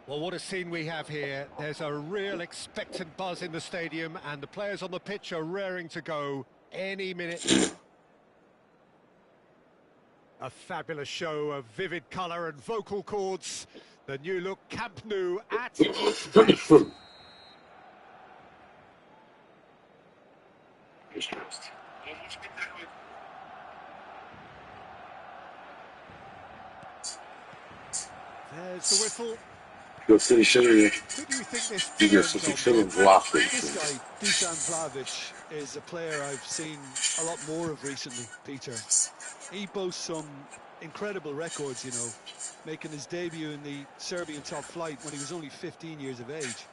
Well, what a scene we have here. There's a real expectant buzz in the stadium, and the players on the pitch are raring to go any minute now. A fabulous show of vivid colour and vocal cords. The new look Camp Nou at its best. There's the whistle. Gösterişleri Who do you think this biliyorsun turns on? fikrini Vlahovic. This guy, Dusan Vlahovic, is a player I've seen a lot more of recently, Peter. He boasts some incredible records, you know, making his debut in the Serbian top flight when he was only 15 years of age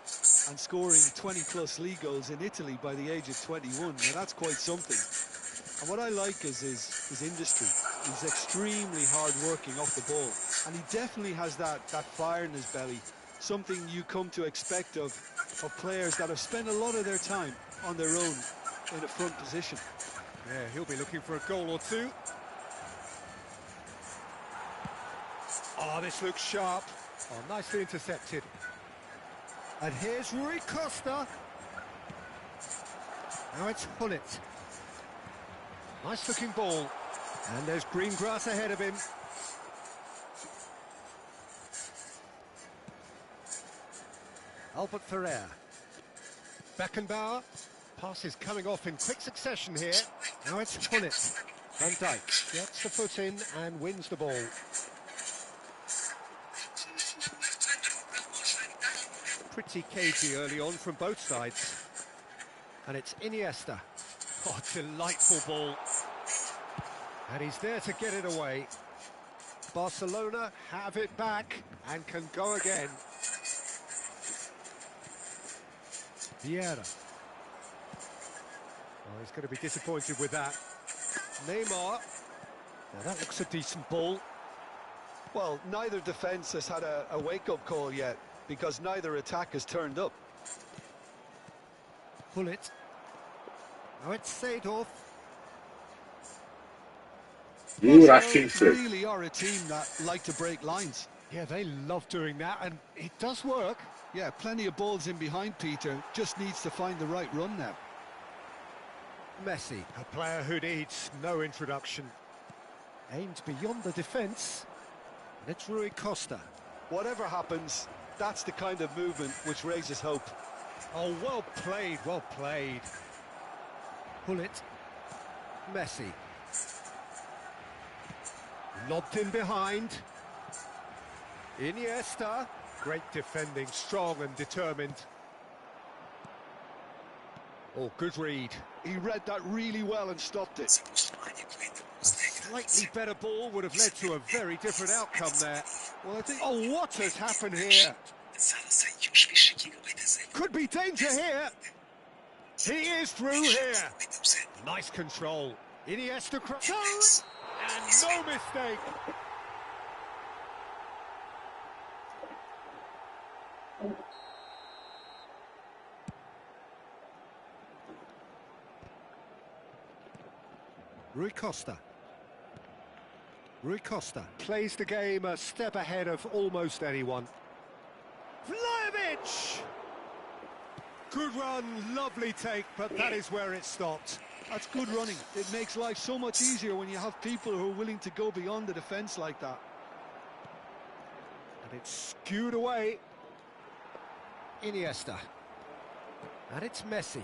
and scoring 20-plus league goals in Italy by the age of 21. Now, that's quite something. And what I like is his industry. He's extremely hard-working off the ball, and he definitely has that fire in his belly, something you come to expect of players that have spent a lot of their time on their own in a front position. Yeah, he'll be looking for a goal or two. Oh, this looks sharp. Oh, nicely intercepted. And here's Rui Costa. Now it's Hullet. Nice looking ball. And there's green grass ahead of him. Albert Ferrer. Beckenbauer. Pass is coming off in quick succession here. Now it's Hullet. Van Dijk gets the foot in and wins the ball. Pretty cagey early on from both sides. And it's Iniesta. Oh, delightful ball. And he's there to get it away. Barcelona have it back and can go again. Vieira. Oh, he's going to be disappointed with that. Neymar. Now that looks a decent ball. Well, neither defence has had a wake-up call yet, because neither attack has turned up. Hullet. Now it's Seedorf. Really are a team that like to break lines. Yeah, they love doing that, and it does work. Yeah, plenty of balls in behind Peter, just needs to find the right run now. Messi, a player who needs no introduction. Aimed beyond the defence, and it's Rui Costa. Whatever happens, that's the kind of movement which raises hope. Oh, well played, well played. Hullet. Messi. Lobbed in behind. Iniesta. Great defending, strong and determined. Oh, good read. He read that really well and stopped it. A slightly better ball would have led to a very different outcome there. Well, I think... Oh, what has happened here? Could be danger here. He is through here. Nice control. Iniesta cross. And no mistake. Rui Costa. Rui Costa plays the game a step ahead of almost anyone. Vlahovic! Good run, lovely take, but that is where it stopped. That's good running. It makes life so much easier when you have people who are willing to go beyond the defence like that. And it's skewed away. Iniesta. And it's Messi.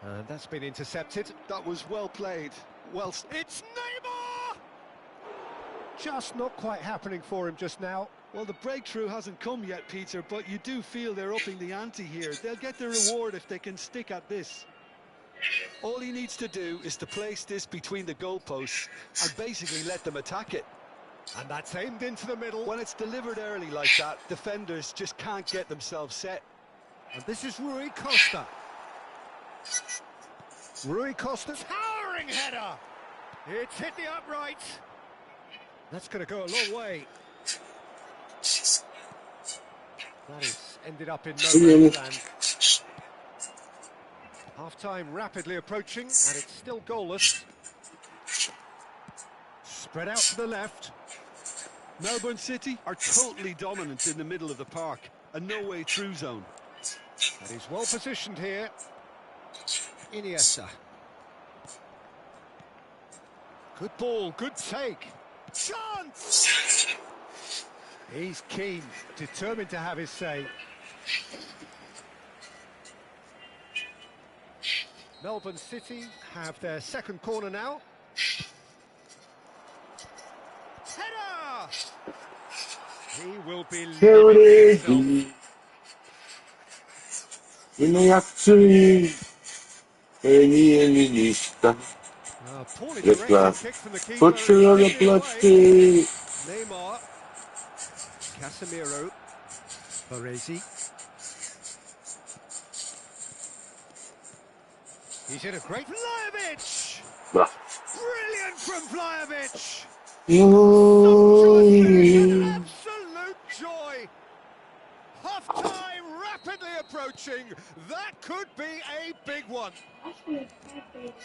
And that's been intercepted. That was well played. Well, it's Neymar! Just not quite happening for him just now. Well, the breakthrough hasn't come yet, Peter, but you do feel they're upping the ante here. They'll get the reward if they can stick at this. All he needs to do is to place this between the goalposts and basically let them attack it. And that's aimed into the middle. When it's delivered early like that, defenders just can't get themselves set. And this is Rui Costa. Rui Costa's towering header. It's hit the upright. That's going to go a long way. That is ended up in no man's land. Half-time rapidly approaching, and it's still goalless. Spread out to the left. Melbourne City are totally dominant in the middle of the park. a no-way through zone. And he's well positioned here. Iniesta. Good ball, good take. Chance! He's keen, determined to have his say. Melbourne City have their second corner now. Header! He will be living himself. 胸熱い目に笑みにした Poorly Yes, directed man. kick from the keeper. Put you on the He's given it away. plastic. Neymar, Casemiro, Baresi. He's in a great Vlahovic! Bah. Brilliant from Vlahovic! Mm. Absolute joy! Half-time rapidly approaching. That could be a big one.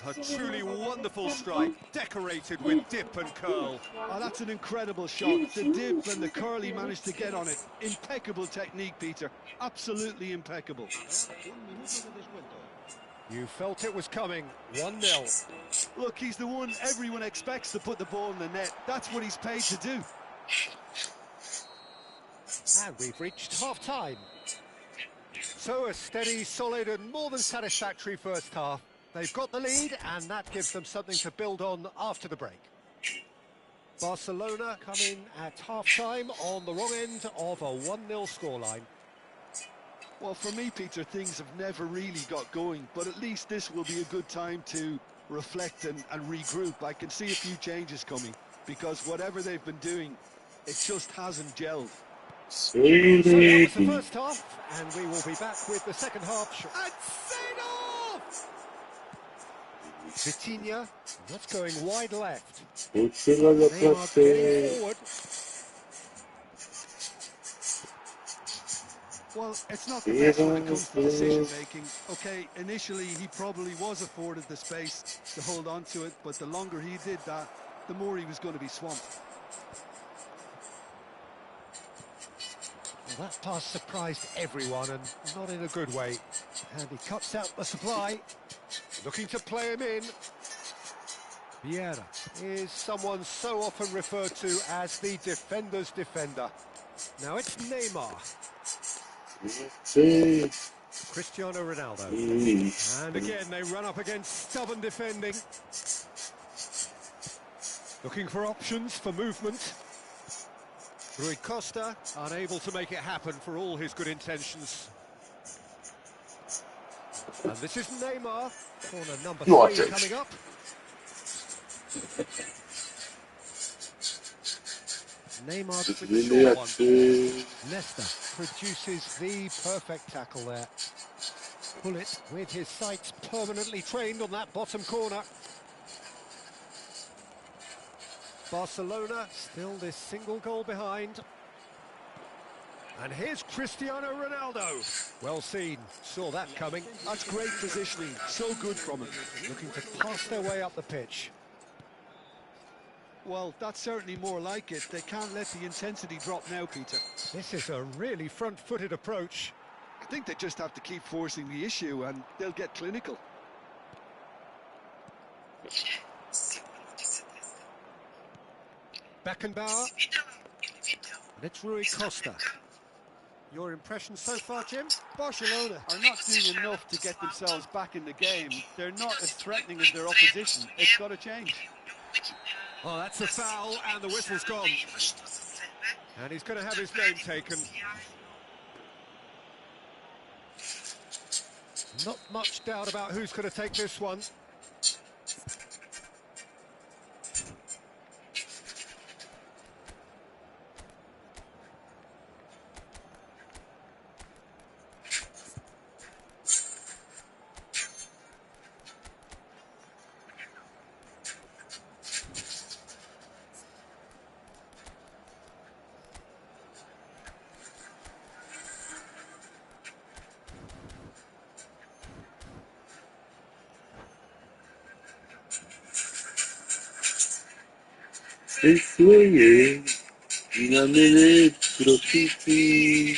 A truly wonderful strike, decorated with dip and curl. Oh, that's an incredible shot. The dip and the curl he managed to get on it. Impeccable technique, Peter. Absolutely impeccable. You felt it was coming. 1-0. Look, he's the one everyone expects to put the ball in the net. That's what he's paid to do. And we've reached half-time. So a steady, solid and more than satisfactory first half. They've got the lead and that gives them something to build on after the break. Barcelona coming at half-time on the wrong end of a 1-0 scoreline. Well, for me, Peter, things have never really got going, but at least this will be a good time to reflect and regroup. I can see a few changes coming, because whatever they've been doing, it just hasn't gelled. So that was the first half, and we will be back with the second half. And Seedorf! Vitinha, that's going wide left. Put you on the Neymar getting plastic. forward. Well, it's not the best when it comes to decision-making. Okay, initially he probably was afforded the space to hold on to it, but the longer he did that, the more he was going to be swamped. Well, that pass surprised everyone, and not in a good way. And he cuts out the supply, looking to play him in. Vieira is someone so often referred to as the defender's defender. Now it's Neymar. Cristiano Ronaldo. And again, they run up against stubborn defending. Looking for options for movement. Rui Costa unable to make it happen for all his good intentions. And this is Neymar, corner number 3 coming up. Neymar with the short one. Nesta produces the perfect tackle there. Bullet with his sights permanently trained on that bottom corner. Barcelona still this single goal behind. And here's Cristiano Ronaldo. Well seen, saw that coming. That's great positioning, so good from him. Looking to pass their way up the pitch. Well, that's certainly more like it. They can't let the intensity drop now, Peter. This is a really front-footed approach. I think they just have to keep forcing the issue and they'll get clinical. Beckenbauer. And it's Rui Costa. Your impression so far, Jim? Barcelona are not doing enough to get themselves back in the game. They're not as threatening as their opposition. It's got to change. Oh, that's a foul, and the whistle's gone. And he's going to have his name taken. Not much doubt about who's going to take this one. Swinging in a minute, graffiti.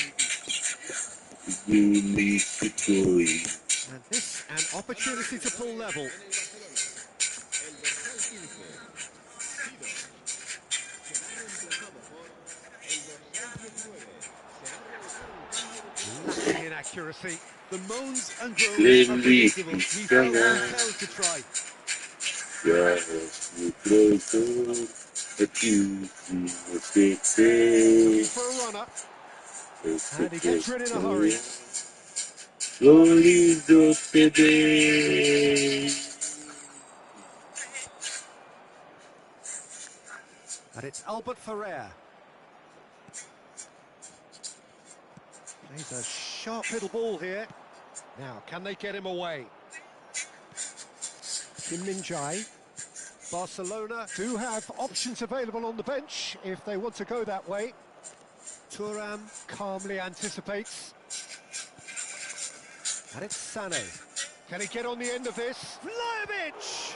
And this, an opportunity to pull level. Lacking in accuracy. The moans and groans are predictable. He felt compelled to try. Looking for a runner. And he gets rid in a hurry. And it's Albert Ferrer. Plays a sharp little ball here. Now, can they get him away? Kim Min-jae. Barcelona do have options available on the bench if they want to go that way. Thuram calmly anticipates. And it's Sané. Can he get on the end of this? Vlahovic!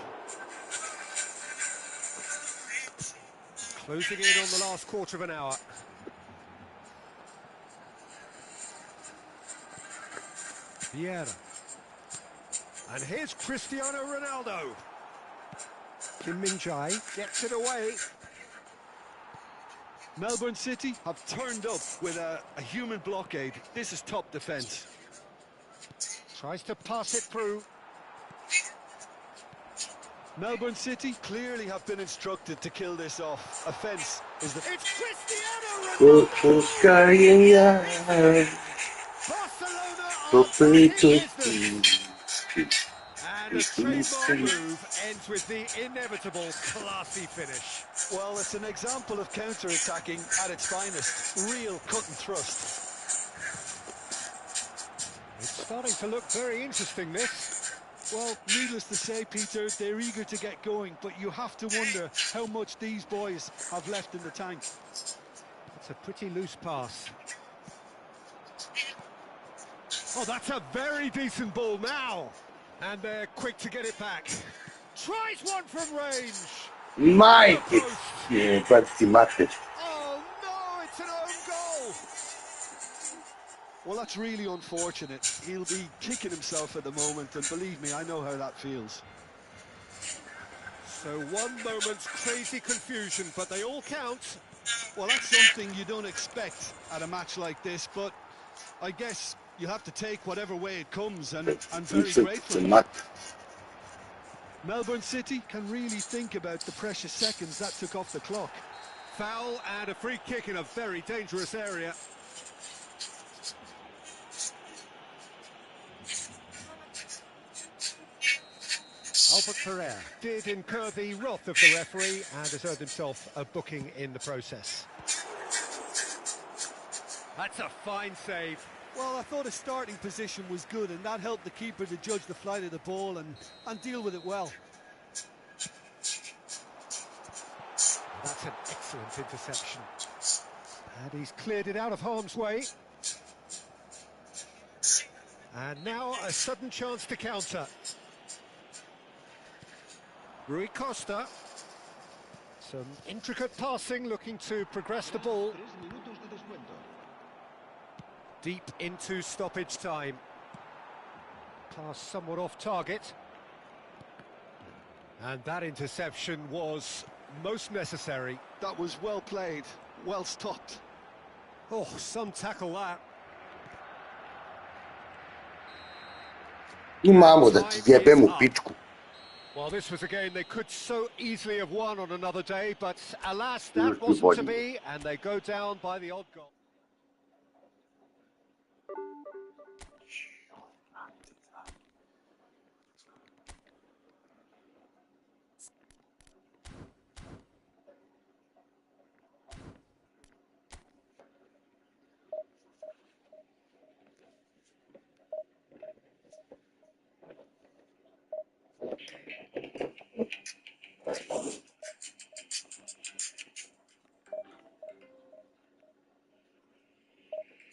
Closing in on the last quarter of an hour. Vieira. And here's Cristiano Ronaldo. Kim Min-jae gets it away. Melbourne City have turned up with a human blockade. This is top defence. Tries to pass it through. Melbourne City clearly have been instructed to kill this off. A fence is the... It's Cristiano Ronaldo! Barcelona are back in business. And the trademark move ends with the inevitable classy finish. Well, it's an example of counter-attacking at its finest. Real cut and thrust. It's starting to look very interesting, this. Well, needless to say, Peter, they're eager to get going, but you have to wonder how much these boys have left in the tank. It's a pretty loose pass. Oh, that's a very decent ball now. And they're quick to get it back. Tries one from range. Mai che quanti matte. Oh no, it's an own goal. Well, that's really unfortunate. He'll be kicking himself at the moment, and believe me, I know how that feels. So one moment's crazy confusion, but they all count. Well, that's something you don't expect at a match like this, but I guess you have to take whatever way it comes, and I'm very grateful. Melbourne City can really think about the precious seconds that took off the clock. Foul and a free kick in a very dangerous area. Albert Ferrer did incur the wrath of the referee and has earned himself a booking in the process. That's a fine save. Well, I thought his starting position was good, and that helped the keeper to judge the flight of the ball and deal with it well. That's an excellent interception. And he's cleared it out of harm's way. And now a sudden chance to counter. Rui Costa. Some intricate passing, looking to progress the ball. Deep into stoppage time. Pass somewhat off target. And that interception was most necessary. That was well played, well stopped. Oh, some tackle that. Imamo da ti jebem u pičku. Well, this was a game they could so easily have won on another day, but alas, that wasn't to be, and they go down by the odd goal.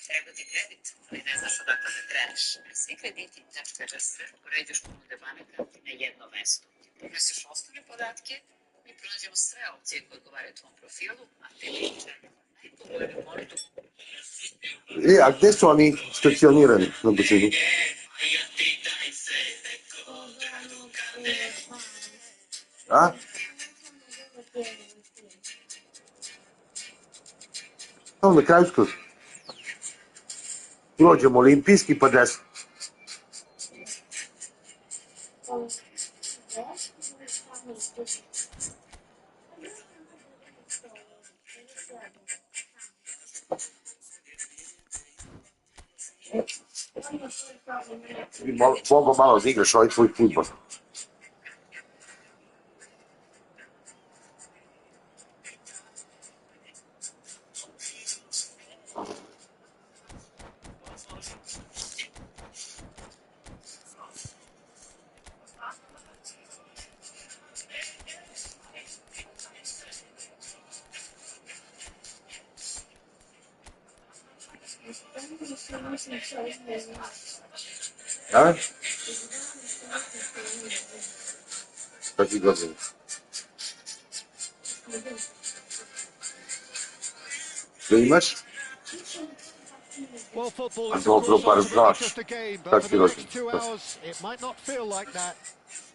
Trebati kredit, ali ne znaš odakle da kreneš. Svikrediti.rs uređuješ ponude banaka na jedno mesto. Unesiš osnovne podatke i продемонстрирал те, koji odgovaraju tvom profilu, a tebi i po volju mordu. A gdje su oni stacionirani na brzini? A? Tamo na kraju skroz. Prođemo olimpijski pa desno. Mogu malo da igraš ovaj tvoj futbol. A? Šta ti godinu? Što imaš? Well, football is Dobro, of course bar ultimately just a game, but That's for the good. next 2 hours, it might not feel like that.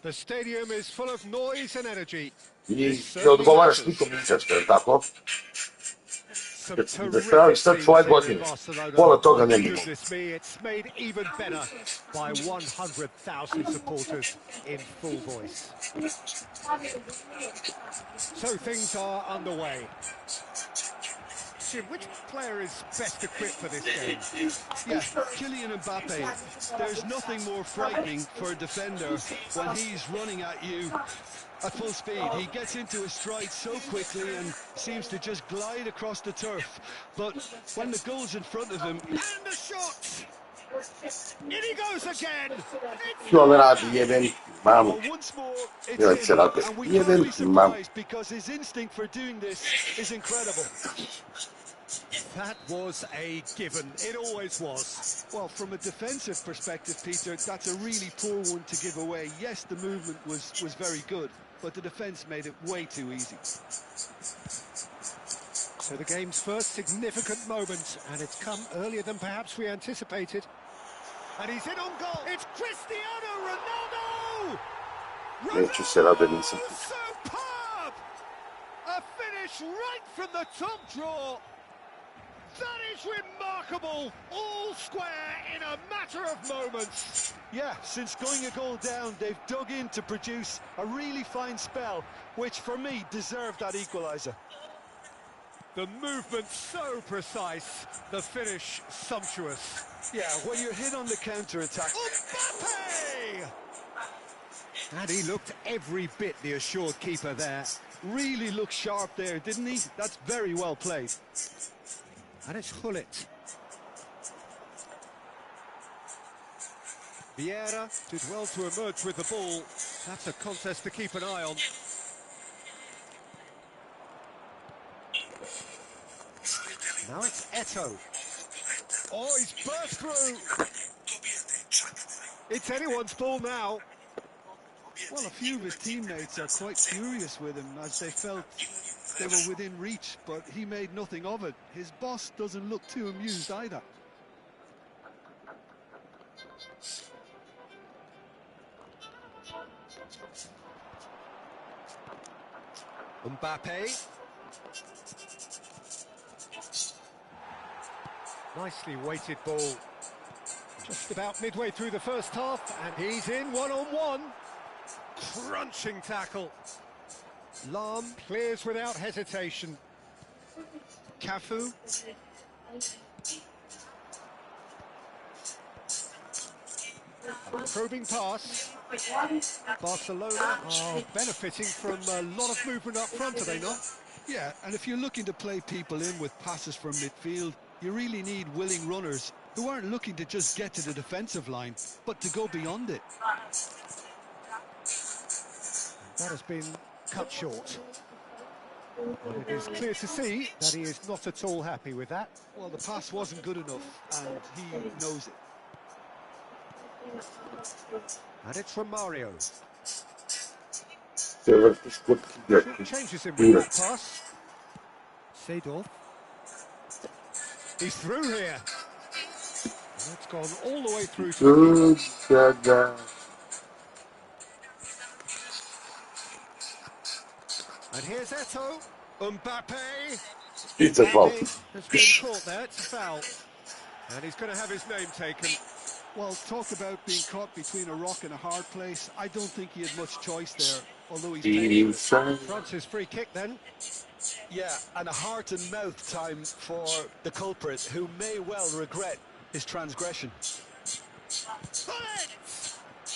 The stadium is full of noise and energy. I ne odgovaraš nikom ničačka, je li tako? Some Da terrific staviš sad scenes svoje here in godine. Barcelona. Pola toga Oh, ne bilo. goodness me, it's made even better by 100,000 supporters in full voice. So things are underway. Jim, which player is best equipped for this game? Yeah, Kylian Mbappe. There's nothing more frightening for a defender when he's running at you at full speed. He gets into his stride so quickly and seems to just glide across the turf. But when the goal's in front of him, And the shot! In he goes again! Što on radi, jebem mamu. well, once more, Ja it's se in. radi. And we Jebem can't be mamu. surprised because his instinct for doing this is incredible. That was a given. It always was. Well, from a defensive perspective, Peter, that's a really poor one to give away. Yes, the movement was very good, but the defence made it way too easy. So the game's first significant moment, and it's come earlier than perhaps we anticipated. And he's in on goal. It's Cristiano Ronaldo! Neću se rade, nisam. Superb! A finish right from the top draw. That is remarkable. All square in a matter of moments. Yeah, since going a goal down, they've dug in to produce a really fine spell, which for me deserved that equaliser. The movement so precise, the finish sumptuous. Yeah, when you're hit on the counter-attack. Mbappe! And he looked every bit the assured keeper there. Really looked sharp there, didn't he? That's very well played. And it's Gullit. Vieira did well to emerge with the ball. That's a contest to keep an eye on. Now it's Eto'o. Oh, he's burst through. It's anyone's ball now. Well, a few of his teammates are quite furious with him as they felt they were within reach, but he made nothing of it. His boss doesn't look too amused either. Mbappe. Nicely weighted ball. Just about midway through the first half, and he's in one-on-one. Crunching tackle. Lahm clears without hesitation. Cafu. Probing pass. Barcelona are benefiting from a lot of movement up front, are they not? Yeah, and if you're looking to play people in with passes from midfield, you really need willing runners who aren't looking to just get to the defensive line, but to go beyond it. That has been cut short. But it is clear to see that he is not at all happy with that. Well, the pass wasn't good enough, and he knows it. And it's from Mario. Short changes him with that pass. Seedorf. He's through here. And that's gone all the way through to the keeper. And here's Eto'o. Mbappe. It's a fault. Mbappe has been caught there. It's a foul. And he's going to have his name taken. Well, talk about being caught between a rock and a hard place. I don't think he had much choice there, although he's paid for it. France's free kick then. Yeah, and a heart and mouth time for the culprit, who may well regret his transgression.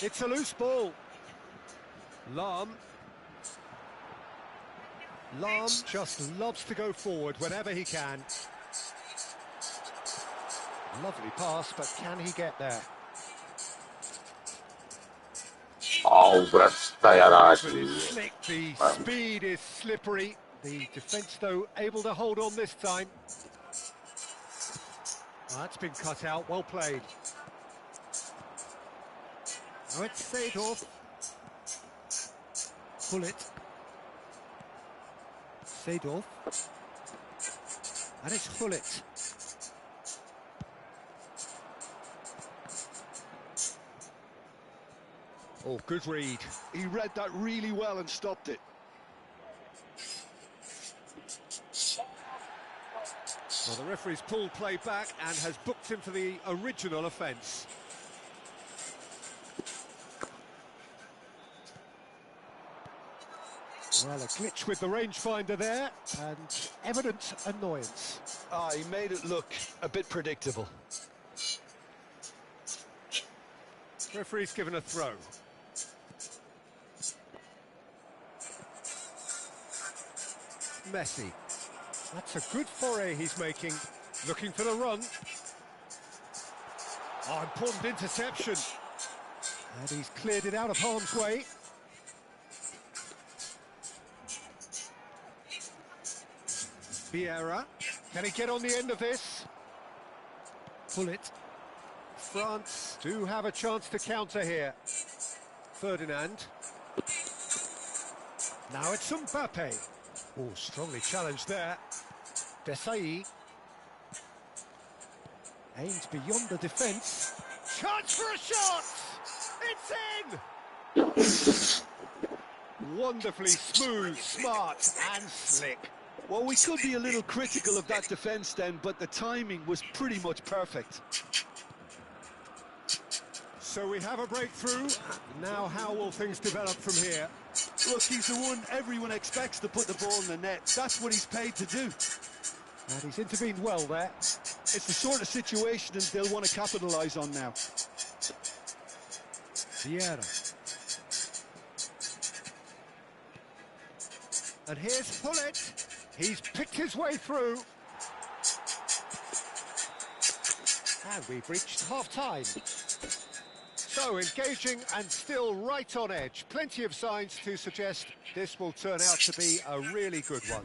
It's a loose ball. Lahm just loves to go forward whenever he can. Lovely pass, but can he get there? Oh, Slick, the speed is slippery. The defence, though, able to hold on this time. That's been cut out, well played. Now it's Seedorf. Gullit. Seedorf. And it's Gullit. Oh, good read. He read that really well and stopped it. Well, the referee's pulled play back and has booked him for the original offence. Well, a glitch with the rangefinder there, and evident annoyance. He made it look a bit predictable. Referee's given a throw. Messi. That's a good foray he's making. Looking for the run. Oh, important interception. And he's cleared it out of harm's way. Vieira. Can he get on the end of this? Gullit. France do have a chance to counter here. Ferdinand. Now it's Mbappe. Oh, strongly challenged there. Desailly. Aims beyond the defence. Chance for a shot! It's in! Wonderfully smooth, smart and slick. Well, we could be a little critical of that defence then, but the timing was pretty much perfect. So we have a breakthrough. Now how will things develop from here? Look, he's the one everyone expects to put the ball in the net. That's what he's paid to do. And he's intervened well there. It's the sort of situation that they'll want to capitalise on now. Vieira. And here's Gullit. He's picked his way through. And we've reached half-time. So engaging and still right on edge. Plenty of signs to suggest this will turn out to be a really good one.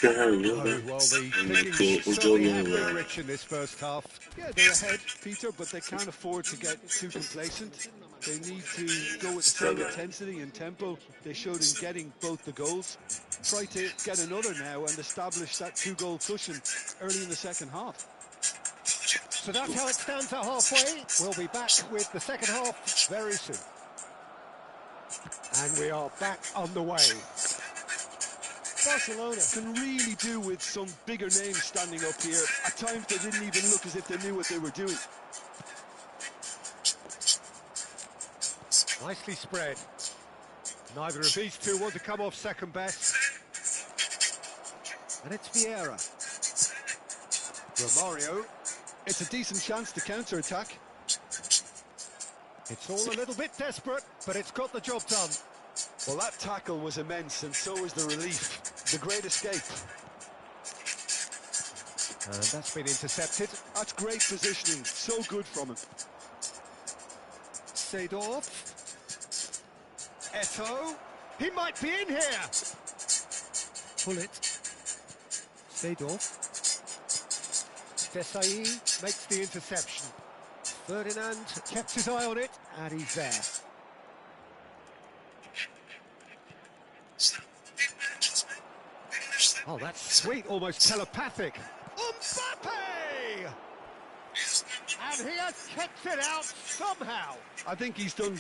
Oh, well, the pickings certainly have been rich in this first half. Yeah, they're ahead, Peter, but they can't afford to get too complacent. They need to go with the same intensity and tempo they showed in getting both the goals. Try to get another now and establish that two-goal cushion early in the second half. So that's how it stands at halfway. We'll be back with the second half very soon. And we are back on the way. Barcelona can really do with some bigger names standing up here. At times they didn't even look as if they knew what they were doing. Nicely spread. Neither of these two want to come off second best. And it's Vieira. Romario. It's a decent chance to counter-attack. It's all a little bit desperate, but it's got the job done. Well, that tackle was immense, and so was the relief. The great escape. And that's been intercepted. That's great positioning. So good from him. Seedorf. Eto'o. He might be in here. Gullit. Seedorf. Desailly makes the interception. Ferdinand kept his eye on it, and he's there. Oh, that's sweet, almost telepathic. Mbappe! And he has kicked it out somehow. I think he's done